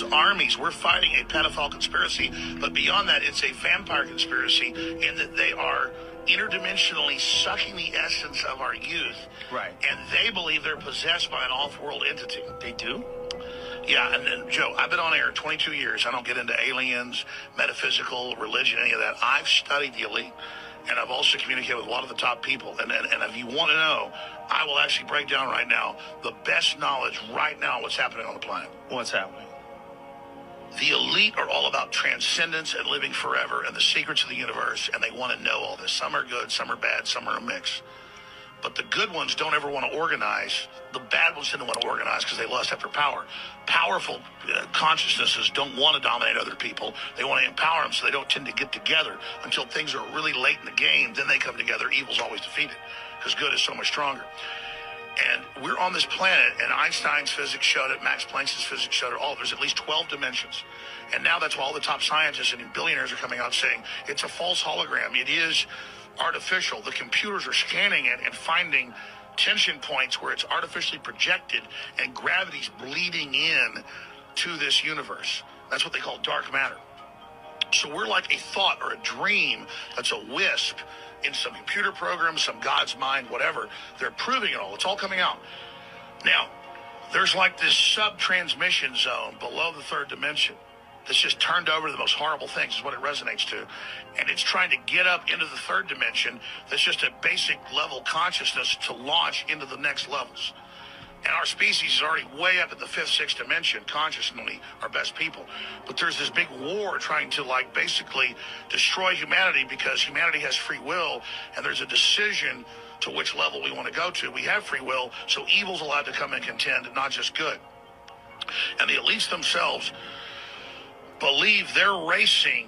There's armies. We're fighting a pedophile conspiracy, but beyond that, it's a vampire conspiracy in that they are interdimensionally sucking the essence of our youth. Right. And they believe they're possessed by an off-world entity. They do? Yeah, and then, Joe, I've been on air 22 years. I don't get into aliens, metaphysical, religion, any of that. I've studied the elite, and I've also communicated with a lot of the top people. And if you want to know, I will actually break down right now the best knowledge right now what's happening on the planet. What's happening? The elite are all about transcendence and living forever and the secrets of the universe, and they want to know all this. Some are good, some are bad, some are a mix. But the good ones don't ever want to organize. The bad ones didn't want to organize because they lust after power. Powerful consciousnesses don't want to dominate other people. They want to empower them, so they don't tend to get together until things are really late in the game. Then they come together. Evil's always defeated because good is so much stronger. And we're on this planet, and Einstein's physics showed it, Max Planck's physics showed it, there's at least 12 dimensions. And now that's why all the top scientists and billionaires are coming out saying it's a false hologram. It is artificial. The computers are scanning it and finding tension points where it's artificially projected and gravity's bleeding in to this universe. That's what they call dark matter. So we're like a thought or a dream that's a wisp in some computer program, some God's mind, whatever. They're proving it all. It's all coming out. Now, there's like this sub-transmission zone below the third dimension that's just turned over to the most horrible things is what it resonates to. And it's trying to get up into the third dimension that's just a basic level consciousness to launch into the next levels. And our species is already way up at the fifth, sixth dimension, consciously, our best people. But there's this big war trying to, like, basically destroy humanity because humanity has free will, and there's a decision to which level we want to go to. We have free will, so evil's allowed to come and contend, not just good. And the elites themselves believe they're racing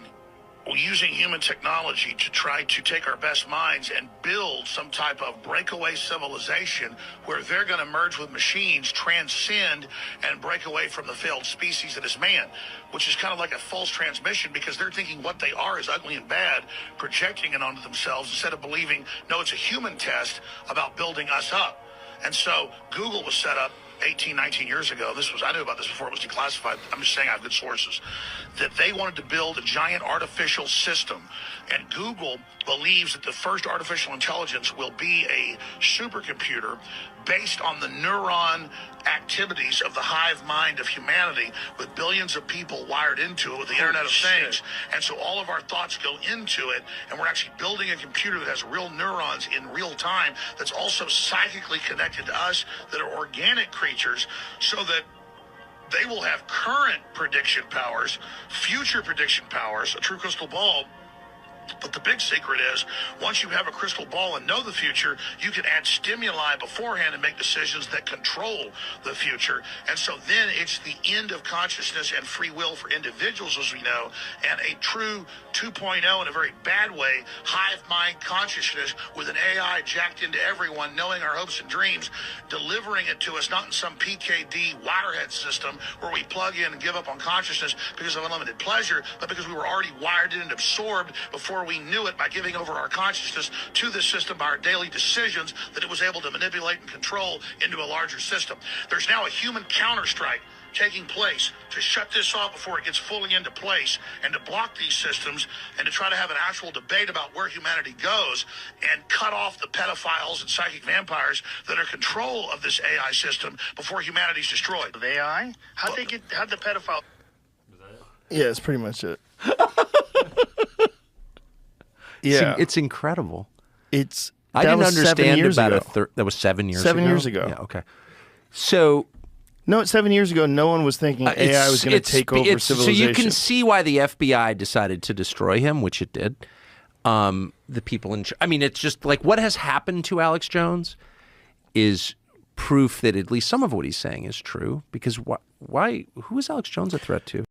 using human technology to try to take our best minds and build some type of breakaway civilization where they're going to merge with machines, transcend, and break away from the failed species that is man, which is kind of like a false transmission because they're thinking what they are is ugly and bad, projecting it onto themselves instead of believing, no, it's a human test about building us up. And so Google was set up 18, 19 years ago. I knew about this before it was declassified. I'm just saying I have good sources. That they wanted to build a giant artificial system. And Google believes that the first artificial intelligence will be a supercomputer based on the neuron activities of the hive mind of humanity with billions of people wired into it with the Internet of Things. And so all of our thoughts go into it, and we're actually building a computer that has real neurons in real time that's also psychically connected to us, that are organic creatures, so that they will have current prediction powers, future prediction powers, a true crystal ball. But the big secret is, once you have a crystal ball and know the future, you can add stimuli beforehand and make decisions that control the future. And so then it's the end of consciousness and free will for individuals, as we know, and a true 2.0 in a very bad way, hive mind consciousness with an AI jacked into everyone, knowing our hopes and dreams, delivering it to us, not in some PKD wirehead system where we plug in and give up on consciousness because of unlimited pleasure, but because we were already wired in and absorbed before we knew it by giving over our consciousness to this system by our daily decisions that it was able to manipulate and control into a larger system. There's now a human counterstrike taking place to shut this off before it gets fully into place and to block these systems and to try to have an actual debate about where humanity goes and cut off the pedophiles and psychic vampires that are control of this AI system before humanity's destroyed. Of AI? How'd the pedophile... Yeah, that's pretty much it. Yeah, it's incredible. I didn't understand about that was 7 years ago. 7 years ago. Yeah, okay. So no, 7 years ago, no one was thinking AI was going to take over civilization. So you can see why the FBI decided to destroy him, which it did. The people I mean, it's just like what has happened to Alex Jones is proof that at least some of what he's saying is true. Because why? Who is Alex Jones a threat to?